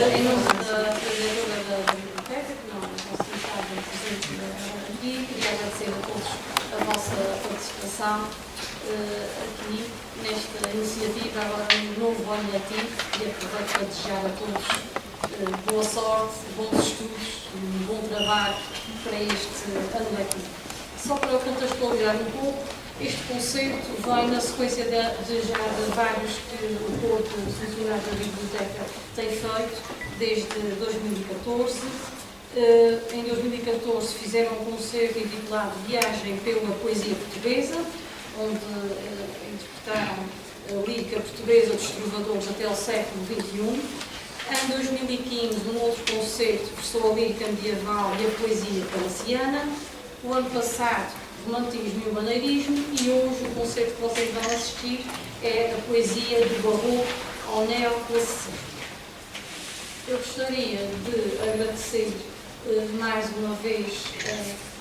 Em nome da diretora da biblioteca, que não conseguiu estar presente aqui, queria agradecer a todos a vossa participação aqui nesta iniciativa, agora um novo ano letivo, e aproveito para desejar a todos boa sorte, bons estudos, um bom trabalho para este ano letivo. Só para contextualizar um pouco, este conceito vem na sequência de vários que o Corpo de Funcionários da Biblioteca tem feito desde 2014. Em 2014 fizeram um concerto intitulado Viagem pela Poesia Portuguesa, onde interpretaram a lírica portuguesa dos trovadores até ao século XXI. Em 2015, um outro concerto versou a lírica medieval e a poesia palaciana. O ano passado, romantismo e o maneirismo, e hoje o concerto que vocês vão assistir é a poesia do barroco ao neoclassicismo. Eu gostaria de agradecer mais uma vez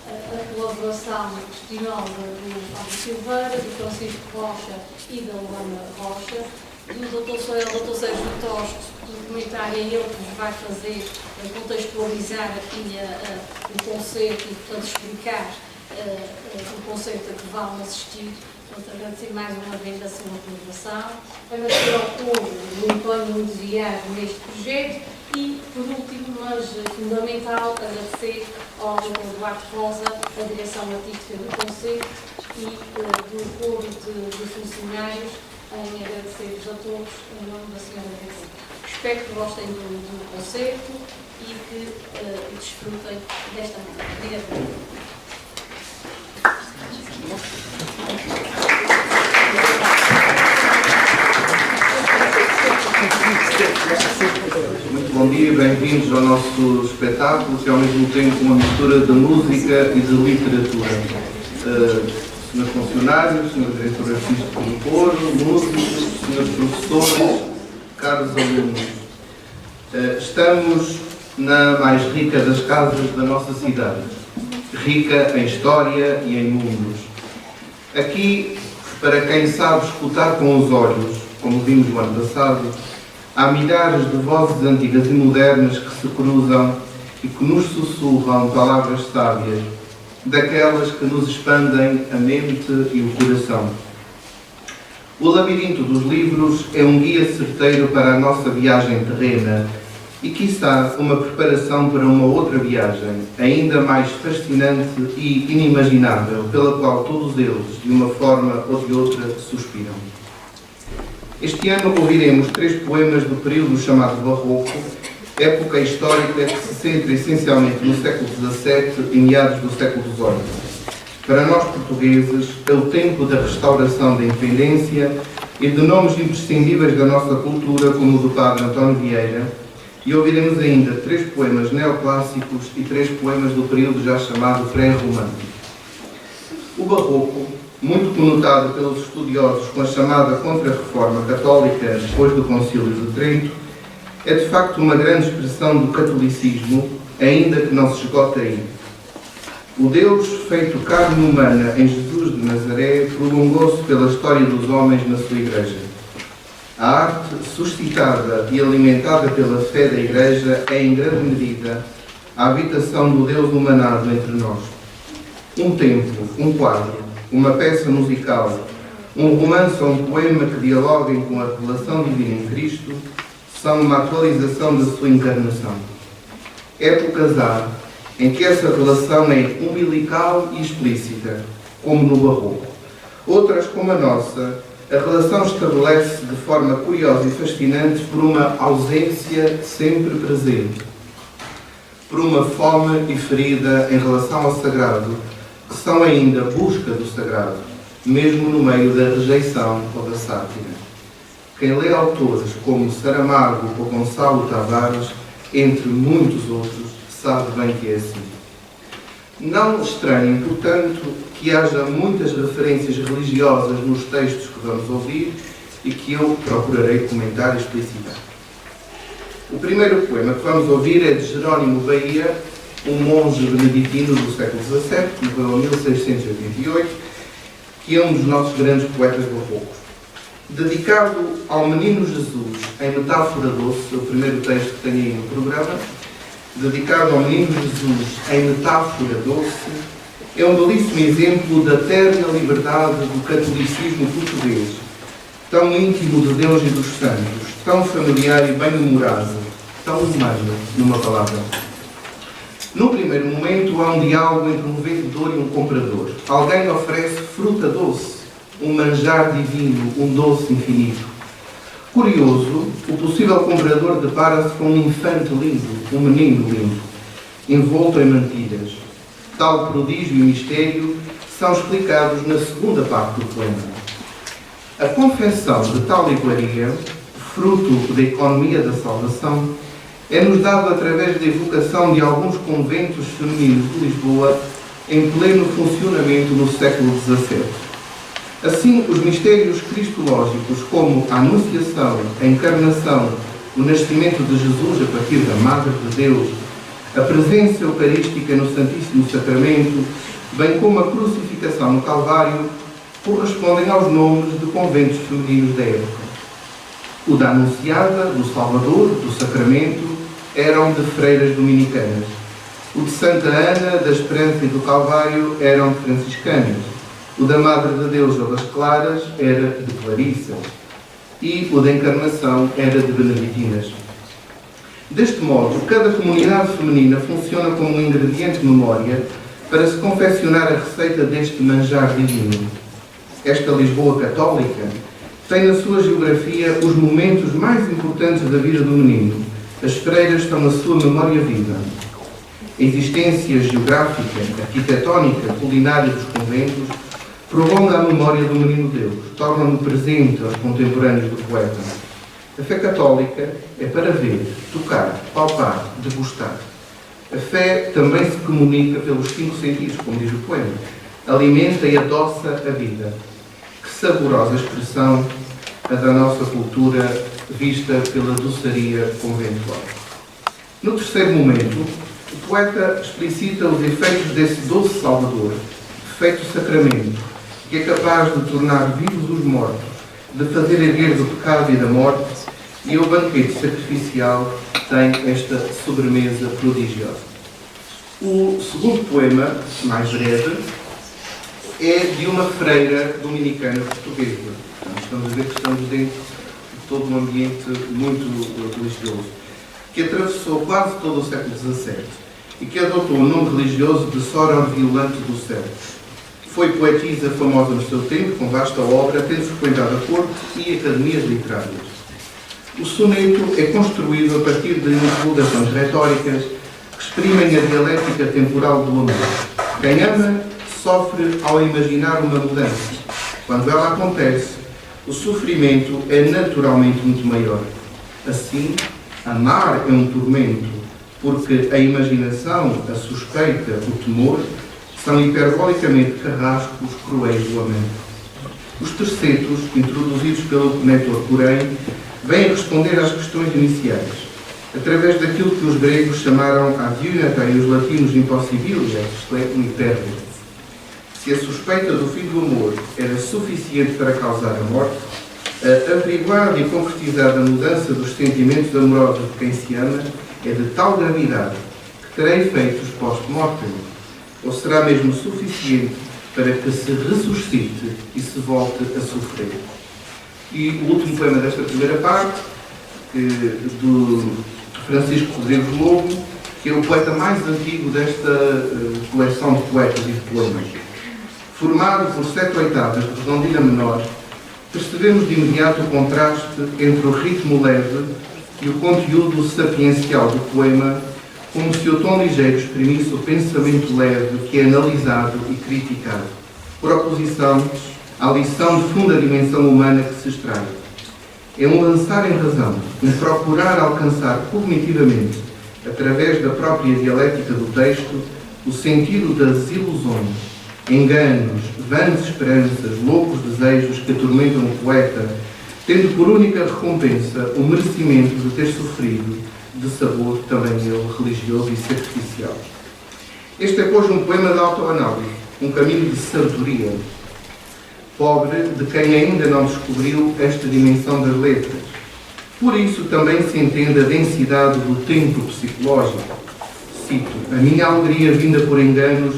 a colaboração estimosa do Fábio Silveira, do Francisco Rocha e da Luana Rocha, do Dr. Sérgio Tosco, do documentário, é ele que nos vai fazer contextualizar aqui o concerto e, portanto, explicar o conceito a que vão assistir. Portanto, agradecer mais uma vez a sua colaboração, agradecer ao povo do empenho e entusiasmo neste projeto e, por último, mas fundamental, agradecer ao Dr. Eduardo Rosa, a direção artística do conceito e do Corpo de Funcionários, em agradecer-vos a todos em nome da Sra. Diretora. Espero que gostem do concerto e que desfrutem desta manhã. Obrigada. Muito bom dia, bem-vindos ao nosso espetáculo, que ao mesmo tempo uma mistura de música e de literatura. Senhores funcionários, senhor diretor artístico do coro, músicos, senhores professores, caros alunos, estamos na mais rica das casas da nossa cidade, rica em história e em mundos. Aqui, para quem sabe escutar com os olhos, como vimos no ano passado, há milhares de vozes antigas e modernas que se cruzam e que nos sussurram palavras sábias, daquelas que nos expandem a mente e o coração. O labirinto dos livros é um guia certeiro para a nossa viagem terrena e, quiçá, uma preparação para uma outra viagem, ainda mais fascinante e inimaginável, pela qual todos eles, de uma forma ou de outra, suspiram. Este ano ouviremos 3 poemas do período chamado Barroco, época histórica que se centra essencialmente no século XVII e meados do século XVIII. Para nós portugueses, é o tempo da restauração da independência e de nomes imprescindíveis da nossa cultura, como o do padre António Vieira, e ouviremos ainda 3 poemas neoclássicos e 3 poemas do período já chamado pré-romântico. O Barroco, muito conotado pelos estudiosos com a chamada Contra-Reforma Católica depois do Concílio de Trento, é de facto uma grande expressão do catolicismo, ainda que não se esgote aí. O Deus feito carne humana em Jesus de Nazaré prolongou-se pela história dos homens na sua Igreja. A arte suscitada e alimentada pela fé da Igreja é, em grande medida, a habitação do Deus humanado entre nós. Um templo, um quadro, uma peça musical, um romance ou um poema que dialoguem com a revelação divina em Cristo são uma atualização da sua encarnação. Épocas há em que essa relação é umbilical e explícita, como no Barroco. Outras, como a nossa, a relação estabelece de forma curiosa e fascinante por uma ausência sempre presente, por uma fome e ferida em relação ao sagrado, que são ainda busca do sagrado, mesmo no meio da rejeição ou da sátira. Quem lê autores como Saramago ou Gonçalo Tavares, entre muitos outros, sabe bem que é assim. Não estranhem, portanto, que haja muitas referências religiosas nos textos que vamos ouvir e que eu procurarei comentar e explicitar. O primeiro poema que vamos ouvir é de Jerónimo Bahia, um monge beneditino do século XVII, que morreu em 1688, que é um dos nossos grandes poetas barrocos. dedicado ao menino Jesus, em metáfora doce, o primeiro texto que tenho aí no programa, dedicado ao menino Jesus, em metáfora doce, é um belíssimo exemplo da terna liberdade do catolicismo português, tão íntimo de Deus e dos santos, tão familiar e bem-humorado, tão humano, numa palavra. No primeiro momento, há um diálogo entre um vendedor e um comprador. Alguém oferece fruta doce, um manjar divino, um doce infinito. Curioso, o possível comprador depara-se com um infante lindo, um menino lindo, envolto em mantilhas. Tal prodígio e mistério são explicados na segunda parte do poema. A confecção de tal iguaria, fruto da economia da salvação, é-nos dado através da evocação de alguns conventos femininos de Lisboa em pleno funcionamento no século XVII. Assim, os mistérios cristológicos, como a Anunciação, a Encarnação, o nascimento de Jesus a partir da Madre de Deus, a presença eucarística no Santíssimo Sacramento, bem como a crucificação no Calvário, correspondem aos nomes de conventos femininos da época. O da Anunciada, do Salvador, do Sacramento, eram de freiras dominicanas. O de Santa Ana, da Esperança e do Calvário, eram de franciscanas. O da Madre de Deus ou das Claras era de clarissas. E o da Encarnação era de beneditinas. Deste modo, cada comunidade feminina funciona como um ingrediente de memória para se confeccionar a receita deste manjar divino. Esta Lisboa católica tem na sua geografia os momentos mais importantes da vida do menino. As freiras estão na sua memória viva. A existência geográfica, arquitetónica, culinária dos conventos prolonga a memória do menino Deus, torna-no presente aos contemporâneos do poeta. A fé católica é para ver, tocar, palpar, degustar. A fé também se comunica pelos 5 sentidos, como diz o poema. Alimenta e adoça a vida. Que saborosa expressão a da nossa cultura vista pela doçaria conventual. No terceiro momento, o poeta explicita os efeitos desse doce Salvador, feito sacramento, que é capaz de tornar vivos os mortos, de fazer erguer do pecado e da morte, e o banquete sacrificial tem esta sobremesa prodigiosa. O segundo poema, mais breve, é de uma freira dominicana portuguesa. Portanto, estamos a ver que estamos dentro de todo um ambiente muito religioso, que atravessou quase todo o século XVII e que adotou o nome religioso de Sora Violante do Céu. Foi poetisa famosa no seu tempo, com vasta obra, tendo frequentado a corte e academias literárias. O soneto é construído a partir de interrogações retóricas que exprimem a dialética temporal do amor. Quem ama sofre ao imaginar uma mudança. Quando ela acontece, o sofrimento é naturalmente muito maior. Assim, amar é um tormento, porque a imaginação, a suspeita, o temor são hiperbolicamente carrascos cruéis do amante. Os tercetos, introduzidos pelo Néctor Corém, vêm responder às questões iniciais, através daquilo que os gregos chamaram adiunata e os latinos impossibilia, isto é, um hiperbole. Se a suspeita do fim do amor era suficiente para causar a morte, a averiguada e concretizada mudança dos sentimentos amorosos de quem se ama é de tal gravidade que terá efeitos post-mortem. Ou será mesmo suficiente para que se ressuscite e se volte a sofrer? E o último poema desta primeira parte, do Francisco Rodrigues Lobo, que é o poeta mais antigo desta coleção de poetas e de poemas. Formado por 7 oitavas de redondilha menor, percebemos de imediato o contraste entre o ritmo leve e o conteúdo sapiencial do poema, como se o tom ligeiro exprimisse o pensamento leve que é analisado e criticado, por oposição à lição de funda dimensão humana que se extrai. É um lançar em razão, um procurar alcançar cognitivamente, através da própria dialética do texto, o sentido das ilusões, enganos, vãs esperanças, loucos desejos que atormentam o poeta, tendo por única recompensa o merecimento de ter sofrido de sabor também ele religioso e sacrificial. Este é, pois, um poema de autoanálise, um caminho de sabedoria. pobre de quem ainda não descobriu esta dimensão das letras. Por isso também se entende a densidade do tempo psicológico. Cito: a minha alegria vinda por enganos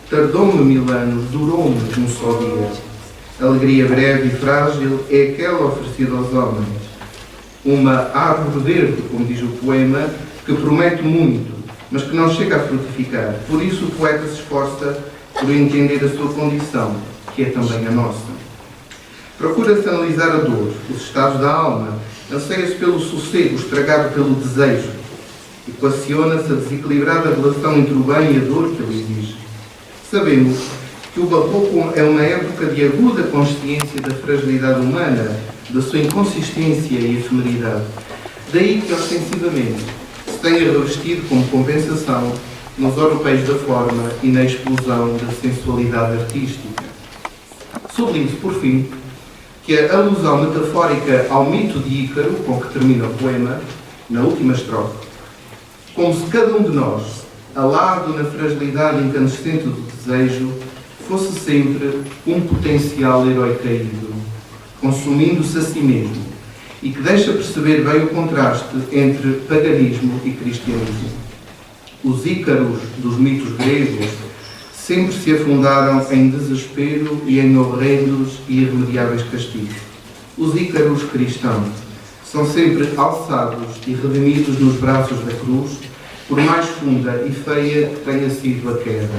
tardou-me 1000 anos, durou-me um só dia. Alegria breve e frágil é aquela oferecida aos homens. Uma árvore verde, como diz o poema, que promete muito, mas que não chega a frutificar. Por isso o poeta se esforça por entender a sua condição, que é também a nossa. Procura-se analisar a dor, os estados da alma, anseia-se pelo sossego estragado pelo desejo, equaciona-se a desequilibrada relação entre o bem e a dor que ele exige. Sabemos que o barroco é uma época de aguda consciência da fragilidade humana, da sua inconsistência e efemeridade. Daí que, ostensivamente, se tenha revestido como compensação nos europeus da forma e na explosão da sensualidade artística. Sublinho-se, por fim, que a alusão metafórica ao mito de Ícaro, com que termina o poema, na última estrofe, como se cada um de nós, alado na fragilidade incandescente do desejo, fosse sempre um potencial herói caído, consumindo-se a si mesmo, e que deixa perceber bem o contraste entre paganismo e cristianismo. Os Ícaros dos mitos gregos sempre se afundaram em desespero e em horrendos e irremediáveis castigos. Os Ícaros cristãos são sempre alçados e redimidos nos braços da cruz, por mais funda e feia que tenha sido a queda.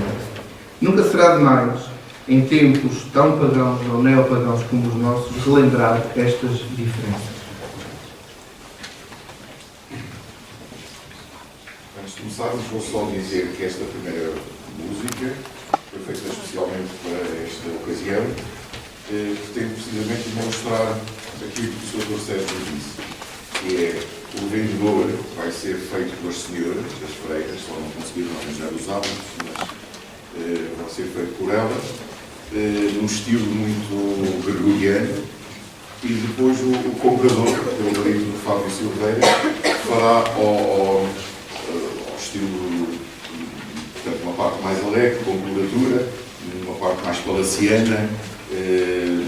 Nunca será demais, em tempos tão pagãos ou neopagãos como os nossos, relembrar estas diferenças. Antes de começarmos, vou só dizer que esta primeira música foi feita especialmente para esta ocasião, que tem precisamente de mostrar aquilo que o Sr. Sérgio disse, que é o vendedor vai ser feito pelas senhoras, as freiras, só não conseguiram arranjar os hábitos, mas vai ser feito por elas, num estilo muito gregoriano, e depois o comprador, que é o marido do Fábio Silveira, fará ao estilo, portanto, uma parte mais alegre, com coloratura, uma parte mais palaciana,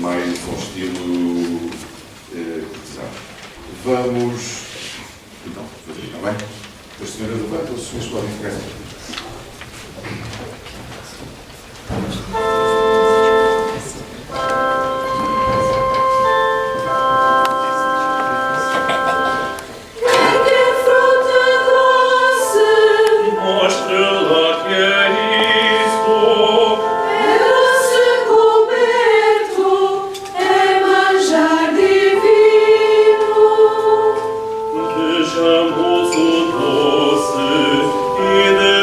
mais ao estilo cortesano. Vamos, então, fazer, está bem? As senhoras levantam, os senhores podem ficar. Vejamos o doce e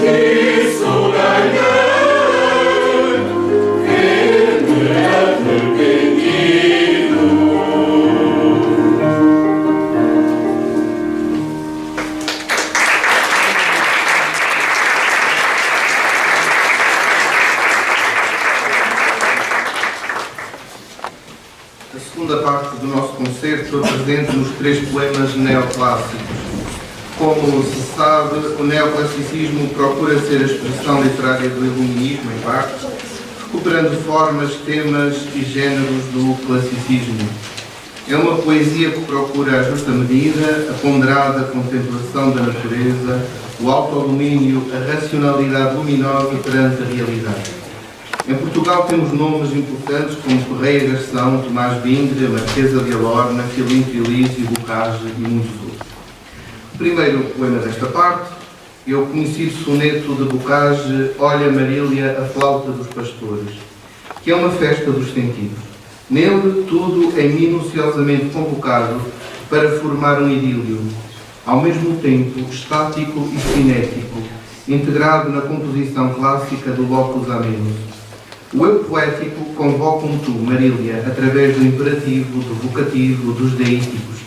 A segunda parte do nosso concerto apresenta-nos 3 poemas neoclássicos. Como se sabe, o neoclassicismo procura ser a expressão literária do iluminismo, em parte, recuperando formas, temas e géneros do classicismo. É uma poesia que procura a justa medida, a ponderada contemplação da natureza, o autodomínio, a racionalidade luminosa perante a realidade. Em Portugal temos nomes importantes como Correia Garção, Tomás Bingre, Marquesa de Alorna, Filinto Elísio, Bocage e muitos outros. O primeiro poema desta parte é o conhecido soneto de Bocage, Olha Marília, a flauta dos pastores, que é uma festa dos sentidos. Nele, tudo é minuciosamente convocado para formar um idílio, ao mesmo tempo estático e cinético, integrado na composição clássica do locus amenus. O eu poético convoca um tu, Marília, através do imperativo, do vocativo, dos deíticos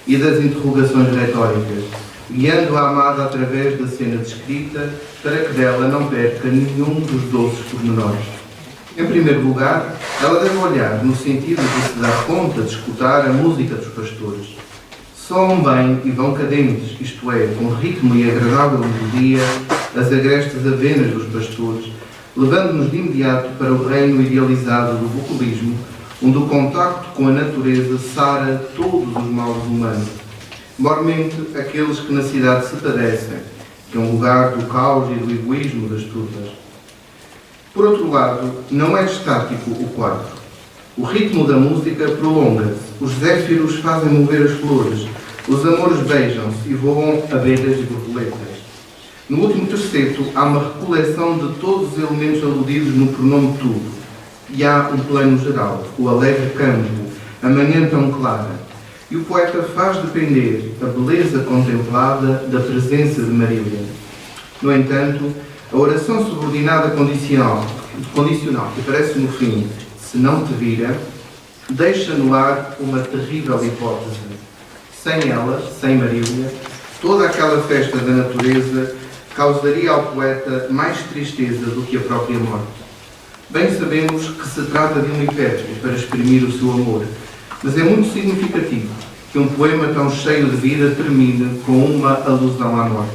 e das interrogações retóricas, guiando a amada através da cena descrita para que dela não perca nenhum dos doces pormenores. Em primeiro lugar, ela deve olhar no sentido de se dar conta de escutar a música dos pastores. Soam bem e vão cadentes, isto é, com ritmo e agradável melodia, as agrestes avenas dos pastores, levando-nos de imediato para o reino idealizado do vocalismo, onde o contacto com a natureza sara todos os males humanos, mormente aqueles que na cidade se padecem, que é um lugar do caos e do egoísmo das turmas. Por outro lado, não é estático o quadro. O ritmo da música prolonga-se, os zéfiros fazem mover as flores, os amores beijam-se e voam abelhas e borboletas. No último terceto, há uma recoleção de todos os elementos aludidos no pronome tudo. E há um plano geral, o alegre campo, a manhã tão clara. E o poeta faz depender a beleza contemplada da presença de Marília. No entanto, a oração subordinada condicional que aparece no fim, se não te vira, deixa no ar uma terrível hipótese. Sem ela, sem Marília, toda aquela festa da natureza causaria ao poeta mais tristeza do que a própria morte. Bem sabemos que se trata de um hipérbole para exprimir o seu amor, mas é muito significativo que um poema tão cheio de vida termine com uma alusão à morte.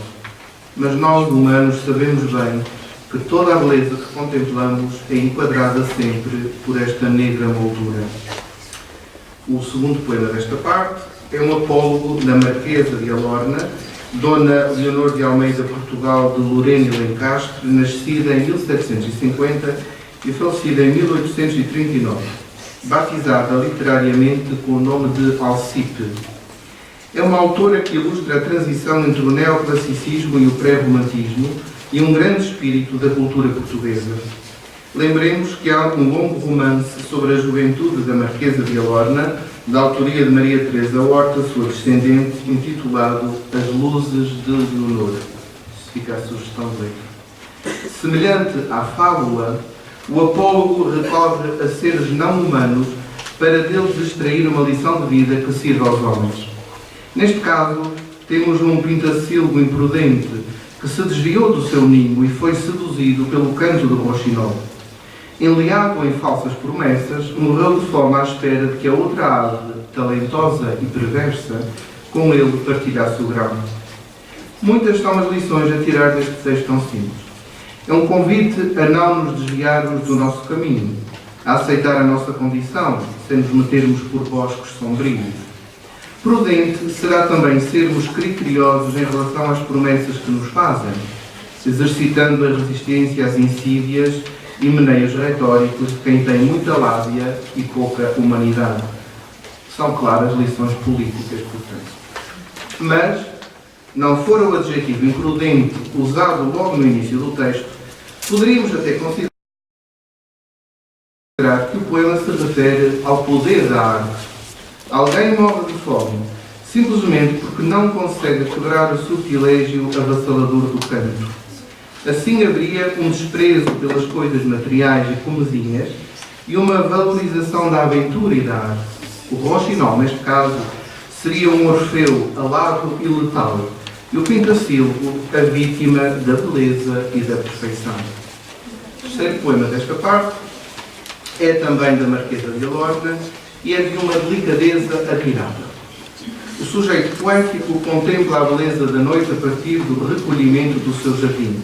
Mas nós, humanos, sabemos bem que toda a beleza que contemplamos é enquadrada sempre por esta negra moldura. O segundo poema desta parte é um apólogo da Marquesa de Alorna, Dona Leonor de Almeida Portugal de Lorena e Lencastre, nascida em 1750 e falecida em 1839, batizada literariamente com o nome de Alcipe. É uma autora que ilustra a transição entre o neoclassicismo e o pré-romantismo e um grande espírito da cultura portuguesa. Lembremos que há um longo romance sobre a juventude da Marquesa de Alorna, da autoria de Maria Teresa Horta, sua descendente, intitulado As Luzes de Leonor. Fica a sugestão de letra. Semelhante à fábula, o apólogo recorre a seres não humanos para deles extrair uma lição de vida que sirva aos homens. Neste caso, temos um pintacilgo imprudente que se desviou do seu ninho e foi seduzido pelo canto do roxinol. Enleado em falsas promessas, morreu de fome à espera de que a outra ave, talentosa e perversa, com ele partilhasse o grão. Muitas são as lições a tirar deste texto tão simples. É um convite a não nos desviarmos do nosso caminho, a aceitar a nossa condição, sem nos metermos por bosques sombrios. Prudente será também sermos criteriosos em relação às promessas que nos fazem, exercitando a resistência às insídias e meneios retóricos de quem tem muita lábia e pouca humanidade. São claras lições políticas, portanto. Mas, não for o adjetivo imprudente usado logo no início do texto, poderíamos até considerar que o poema se refere ao poder da arte. Alguém morre de fome, simplesmente porque não consegue quebrar o sortilégio avassalador do canto. Assim haveria um desprezo pelas coisas materiais e comezinhas e uma valorização da aventura e da arte. O Rouxinol, neste caso, seria um Orfeu alado e letal, e o Pintassilgo a vítima da beleza e da perfeição. O terceiro poema desta parte é também da Marquesa de Alorna e é de uma delicadeza admirável. O sujeito poético contempla a beleza da noite a partir do recolhimento do seu jardim.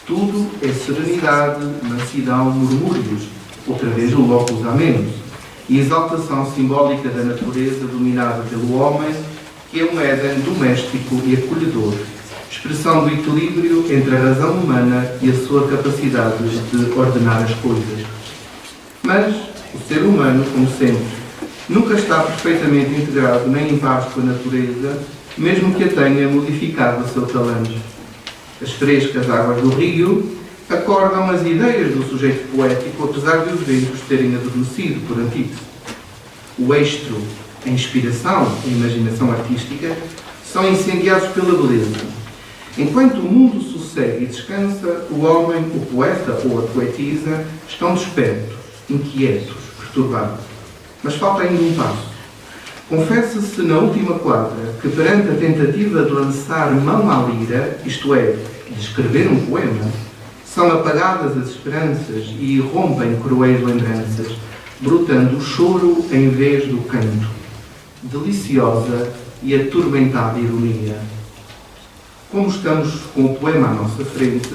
Tudo é serenidade, mansidão, murmúrios, outra vez o locus amenus, e exaltação simbólica da natureza dominada pelo homem, que é um Éden doméstico e acolhedor, expressão do equilíbrio entre a razão humana e a sua capacidade de ordenar as coisas. Mas o ser humano, como sempre, nunca está perfeitamente integrado nem em paz com a natureza, mesmo que a tenha modificado a seu talanjo. As frescas águas do rio acordam as ideias do sujeito poético, apesar de os ventos terem adormecido por antítese. O estro, a inspiração, a imaginação artística, são incendiados pela beleza. Enquanto o mundo sossegue e descansa, o homem, o poeta ou a poetisa estão despertos, inquietos, perturbados. Mas falta ainda um passo. Confessa-se na última quadra que, perante a tentativa de lançar mão à lira, isto é, de escrever um poema, são apagadas as esperanças e irrompem cruéis lembranças, brotando o choro em vez do canto. Deliciosa e atormentada ironia. Como estamos com o poema à nossa frente,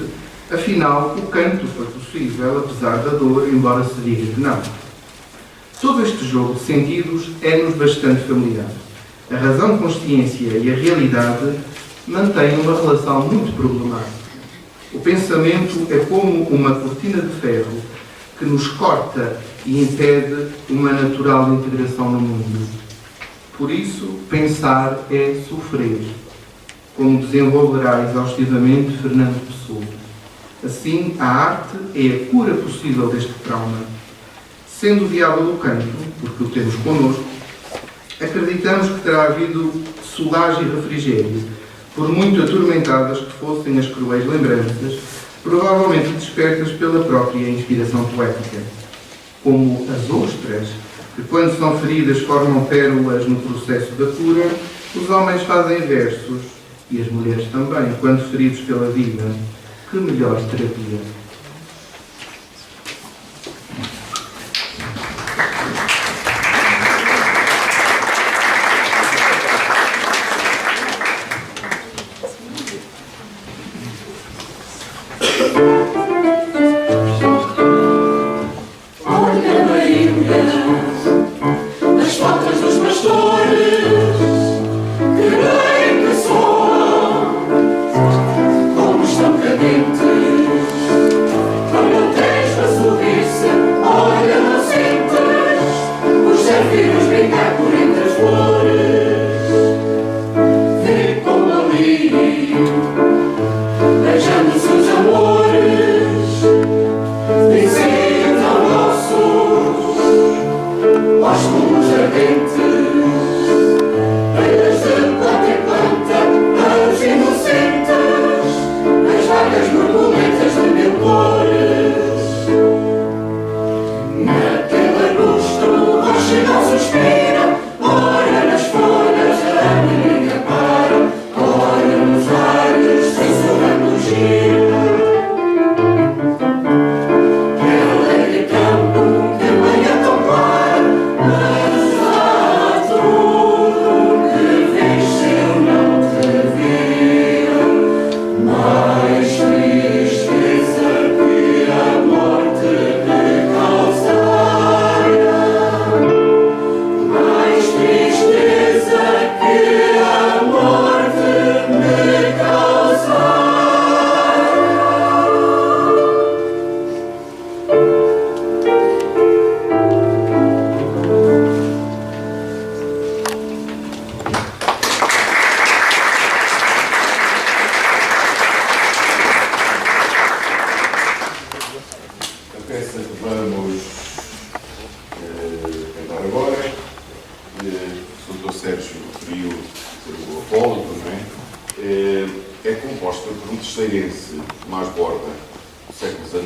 afinal, o canto foi possível, apesar da dor, embora se diga que não. Todo este jogo de sentidos é-nos bastante familiar. A razão, consciência e a realidade mantêm uma relação muito problemática. O pensamento é como uma cortina de ferro que nos corta e impede uma natural integração no mundo. Por isso, pensar é sofrer, como desenvolverá exaustivamente Fernando Pessoa. Assim, a arte é a cura possível deste trauma. Sendo viável o canto, porque o temos connosco, acreditamos que terá havido solagem e refrigério, por muito atormentadas que fossem as cruéis lembranças, provavelmente despertas pela própria inspiração poética. Como as ostras, que quando são feridas formam pérolas no processo da cura, os homens fazem versos, e as mulheres também, quando feridos pela vida. Que melhor terapia! terceirense Tomás Borda, do século XIX,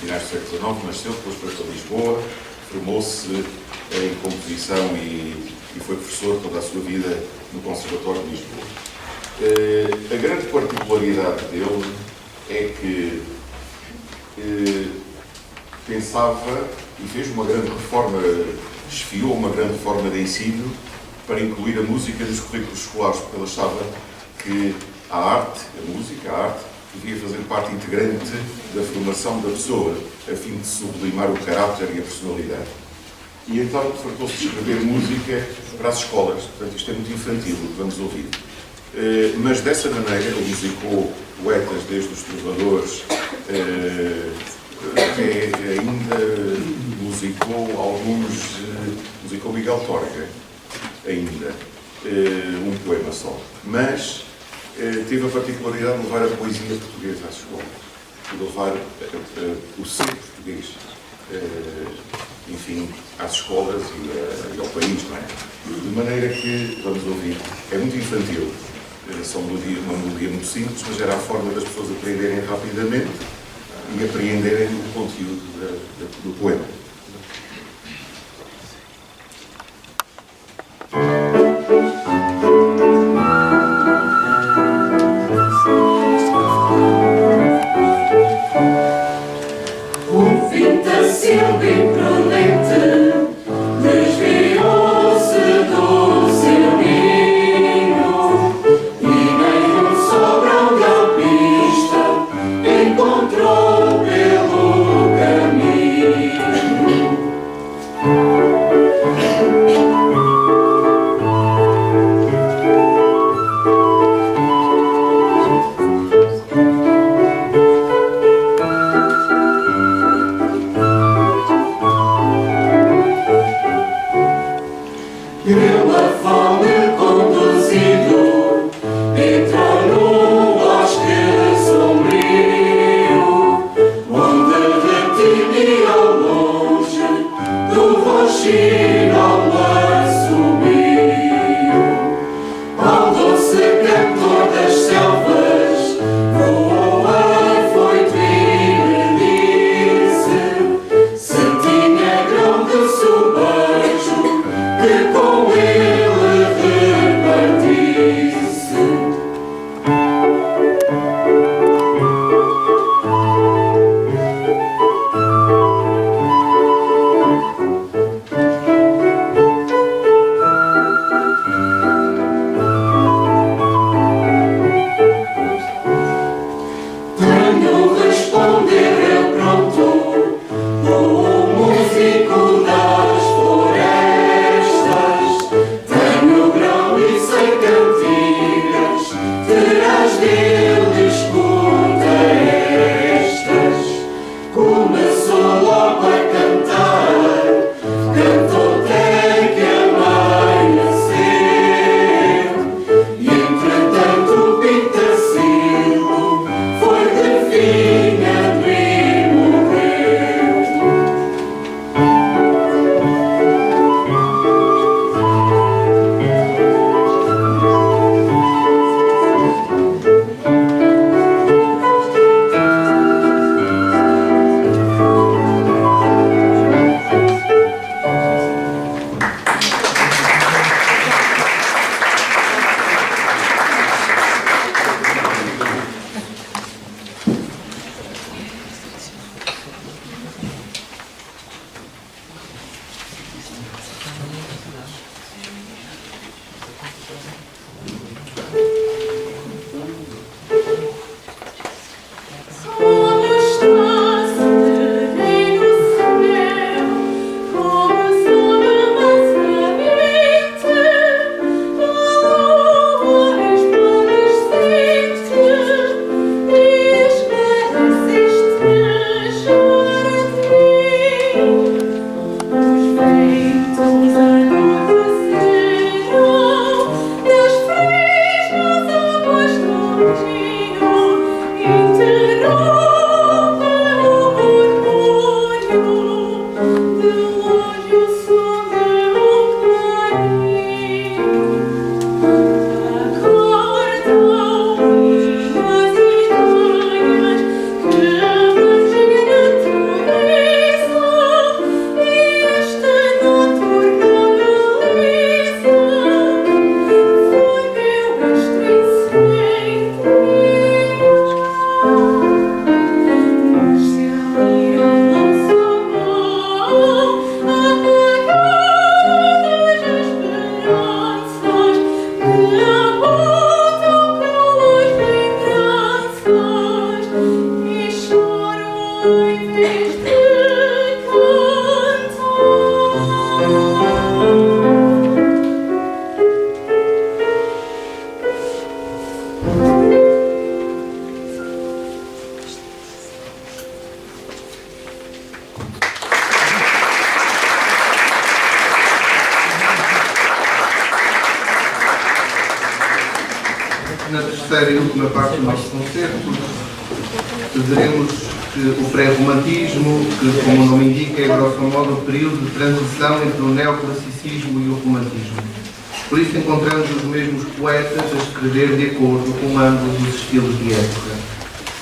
finais do século XIX, nasceu, depois foi para Lisboa, formou-se em composição e foi professor toda a sua vida no Conservatório de Lisboa. A grande particularidade dele é que pensava e fez uma grande reforma, desfiou uma grande reforma de ensino para incluir a música nos currículos escolares, porque ele achava que a arte, a música, a arte, devia fazer parte integrante da formação da pessoa, a fim de sublimar o caráter e a personalidade. E então fartou-se de escrever música para as escolas. Portanto, isto é muito infantil, o que vamos ouvir. Mas dessa maneira, ele musicou poetas desde os trovadores, até ainda musicou musicou Miguel Torga, ainda, um poema só. Mas teve a particularidade de levar a poesia portuguesa às escolas, de levar o ser português, enfim, às escolas e ao país, não é? De maneira que, vamos ouvir, é muito infantil, são uma melodia muito simples, mas era a forma das pessoas aprenderem rapidamente e apreenderem o conteúdo do poema. Encontrou pelo caminho. terceira e última parte do nosso concerto, veremos que o pré-romantismo, que, como o nome indica, é, grosso modo, o período de transição entre o neoclassicismo e o romantismo. Por isso encontramos os mesmos poetas a escrever de acordo com ambos os estilos de época.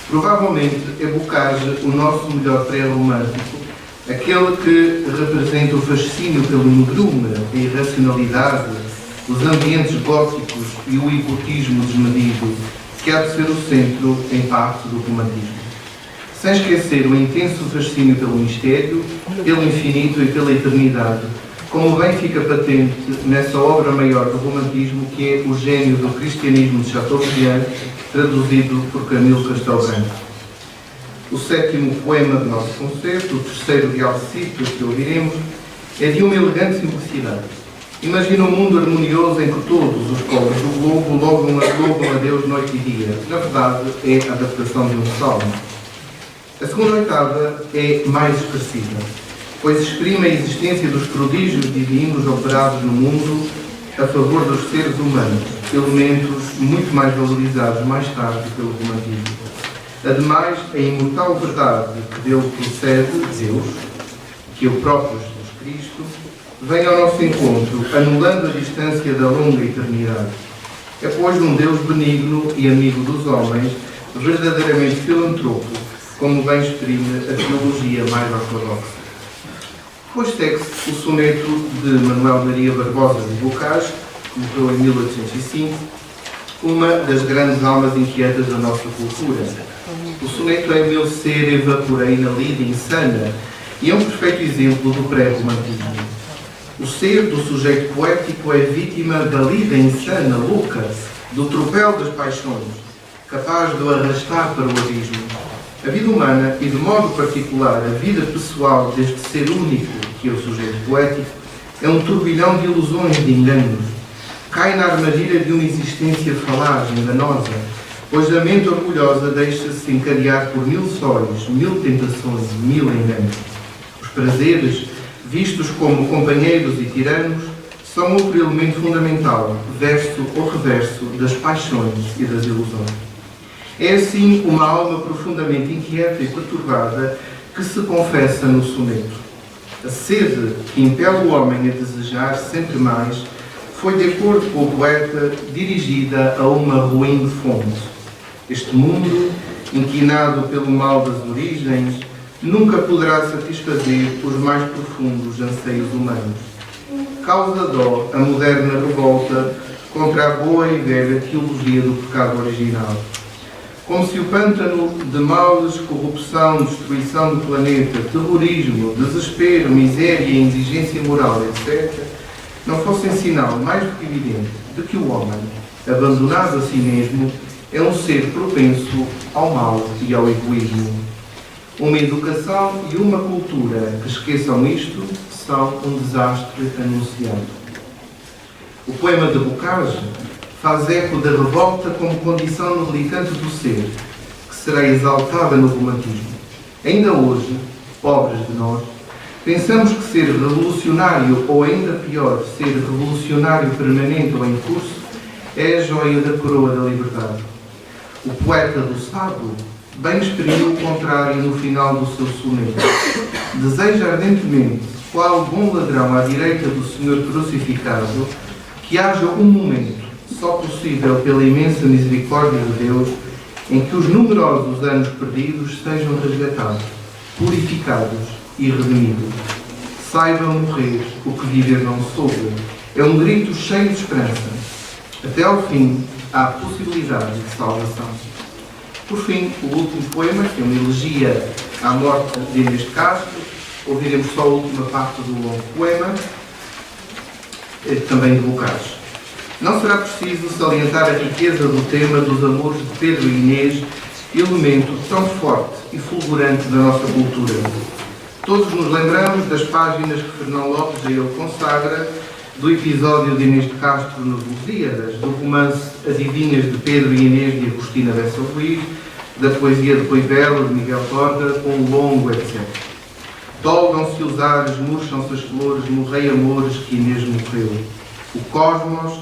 Provavelmente é Bocage o nosso melhor pré-romântico, aquele que representa o fascínio pelo negrume, a irracionalidade, os ambientes góticos e o egotismo desmedido, que há de ser o centro, em parte, do romantismo. Sem esquecer o intenso fascínio pelo mistério, pelo infinito e pela eternidade, como bem fica patente nessa obra maior do romantismo, que é O Gênio do Cristianismo de Chateaubriand, traduzido por Camilo Castelo Branco. O sétimo poema do nosso concerto, o terceiro de Alcito, que ouviremos, é de uma elegante simplicidade. Imagina um mundo harmonioso em que todos os povos do globo louvam a Deus noite e dia. Na verdade, é a adaptação de um salmo. A segunda oitava é mais expressiva, pois exprime a existência dos prodígios divinos operados no mundo a favor dos seres humanos, elementos muito mais valorizados mais tarde pelo romantismo. Ademais, a imortal verdade que dele procede, Deus, que é o próprio Jesus Cristo, vem ao nosso encontro, anulando a distância da longa eternidade. É, pois, um Deus benigno e amigo dos homens, verdadeiramente filantropo, como bem exprime a teologia mais ortodoxa. Depois segue-se o soneto de Manuel Maria Barbosa de Bocage, que morreu em 1805, uma das grandes almas inquietas da nossa cultura. O soneto é meu ser evaporei na lida insana e é um perfeito exemplo do pré-romantismo. O ser do sujeito poético é vítima da lida insana, louca, do tropel das paixões, capaz de o arrastar para o abismo. A vida humana, e de modo particular a vida pessoal deste ser único que é o sujeito poético, é um turbilhão de ilusões, de enganos. Cai na armadilha de uma existência falaz, enganosa, pois a mente orgulhosa deixa-se encadear por 1000 sóis, 1000 tentações, 1000 enganos. Os prazeres, vistos como companheiros e tiranos, são outro elemento fundamental, verso ou reverso das paixões e das ilusões. É assim uma alma profundamente inquieta e perturbada que se confessa no soneto. A sede que impele o homem a desejar sempre mais foi, de acordo com o poeta, dirigida a uma ruim fonte. Este mundo, inquinado pelo mal das origens, nunca poderá satisfazer os mais profundos anseios humanos. Causa dó a moderna revolta contra a boa e velha teologia do pecado original. Como se o pântano de males, corrupção, destruição do planeta, terrorismo, desespero, miséria e indigência moral, etc., não fossem sinal mais do que evidente de que o homem, abandonado a si mesmo, é um ser propenso ao mal e ao egoísmo. Uma educação e uma cultura que esqueçam isto são um desastre anunciado. O poema de Bocage faz eco da revolta como condição militante do ser, que será exaltada no romantismo. Ainda hoje, pobres de nós, pensamos que ser revolucionário, ou ainda pior, ser revolucionário permanente ou em curso, é a joia da coroa da liberdade. O poeta do Sado bem exprimiu o contrário no final do seu soneto. Deseja ardentemente, qual bom ladrão à direita do Senhor crucificado, que haja um momento, só possível pela imensa misericórdia de Deus, em que os numerosos anos perdidos sejam resgatados, purificados e redimidos. Saibam morrer o que viver não soube. É um grito cheio de esperança. Até ao fim há a possibilidade de salvação. Por fim, o último poema, que é uma elegia à morte de Inês de Castro. Ouviremos só a última parte do longo poema, também de Bocage. Não será preciso salientar a riqueza do tema dos amores de Pedro e Inês, elemento tão forte e fulgurante da nossa cultura. Todos nos lembramos das páginas que Fernão Lopes a ele consagra, do episódio de Inês de Castro nos Lusíadas, do romance Adivinhas de Pedro e Inês de Agostina Bessa Ruiz, da poesia de Rui Belo, de Miguel Torga, com o longo, etc. Tolgam-se os ares, murcham-se as flores, morrei amores que Inês morreu. O cosmos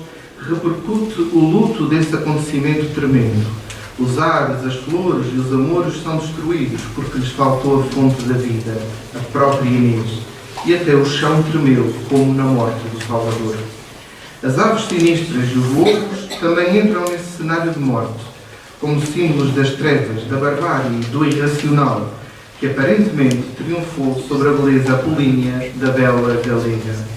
repercute o luto desse acontecimento tremendo. Os ares, as flores e os amores são destruídos porque lhes faltou a fonte da vida, a própria Inês, e até o chão tremeu, como na morte do Salvador. As aves sinistras e os lobos também entram nesse cenário de morte, como símbolos das trevas, da barbárie e do irracional, que aparentemente triunfou sobre a beleza apolínea da bela galega.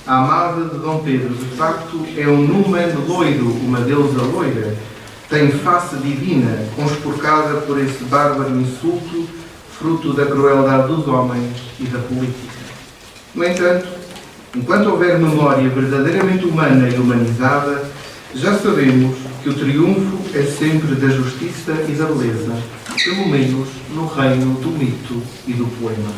A amada de Dom Pedro, de facto, é um númen loiro, uma deusa loira. Tem face divina, conspurcada por esse bárbaro insulto, fruto da crueldade dos homens e da política. No entanto, enquanto houver memória verdadeiramente humana e humanizada, já sabemos que o triunfo é sempre da justiça e da beleza, pelo menos no reino do mito e do poema.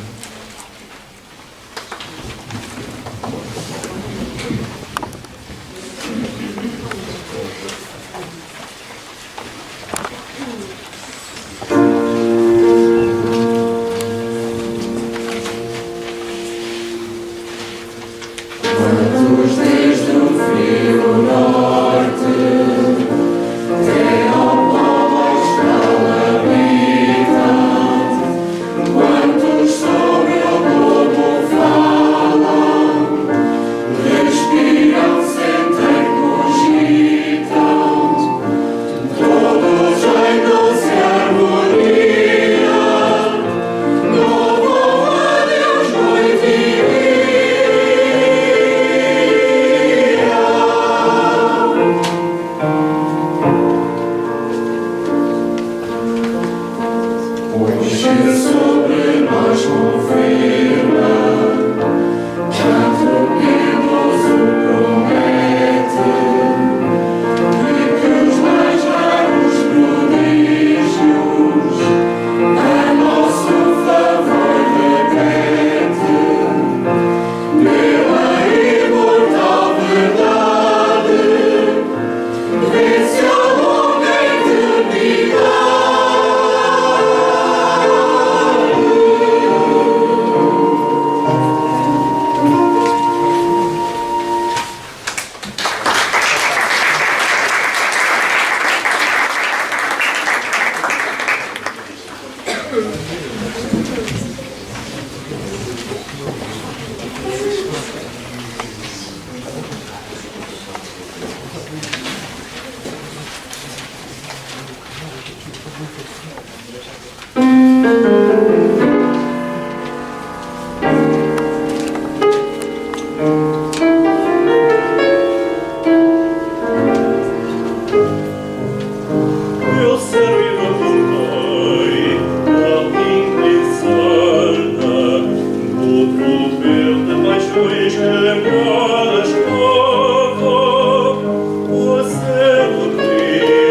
O céu cria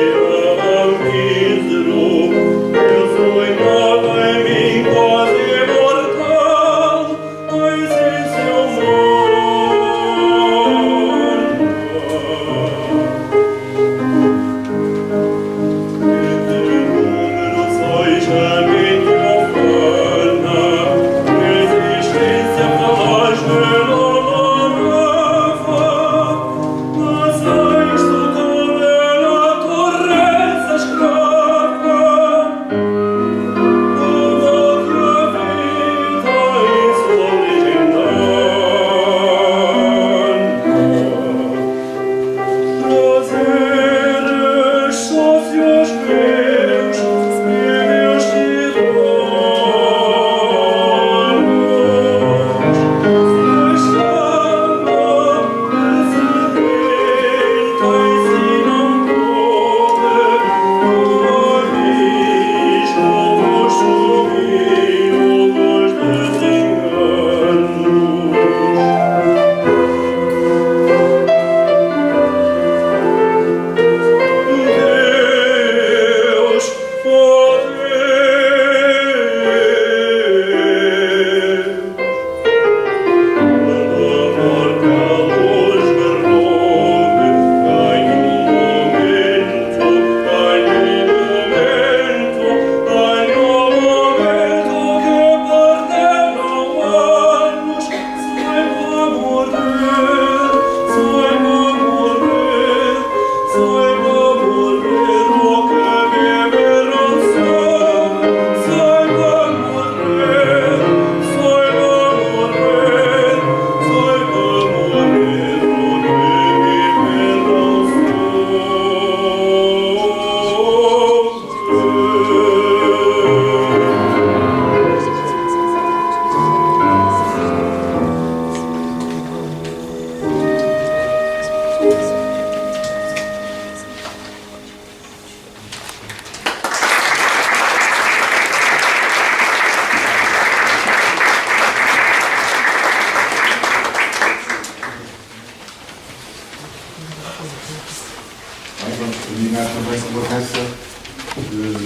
mísero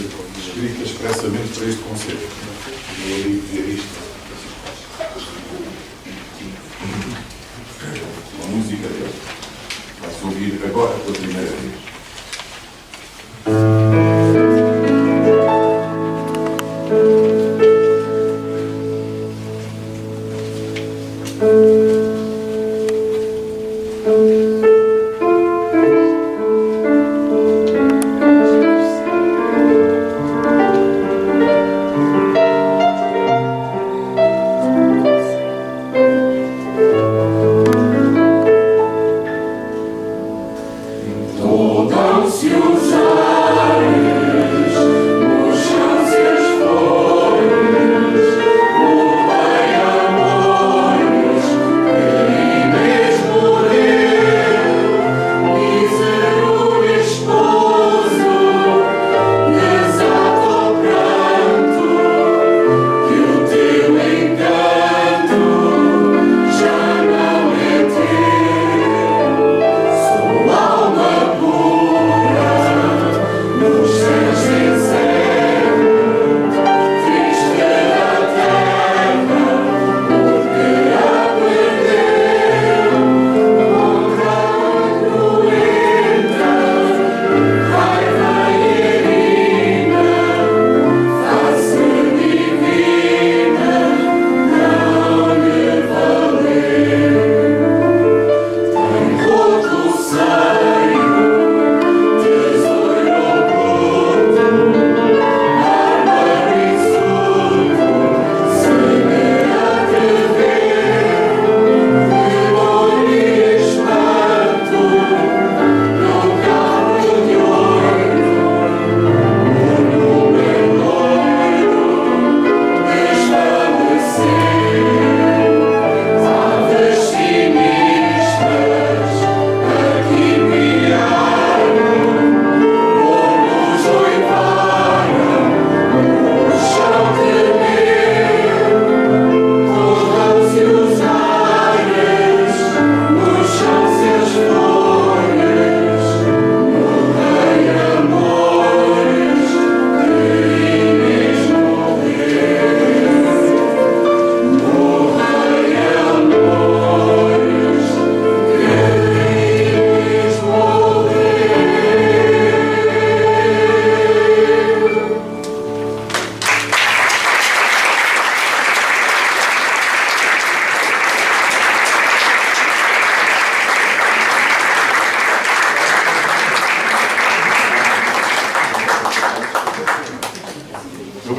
escrita expressamente para este concerto. Eu ali dizer isto. Uma música dele. Vai-se ouvir agora pela primeira vez.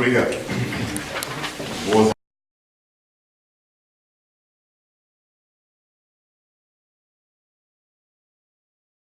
Obrigado.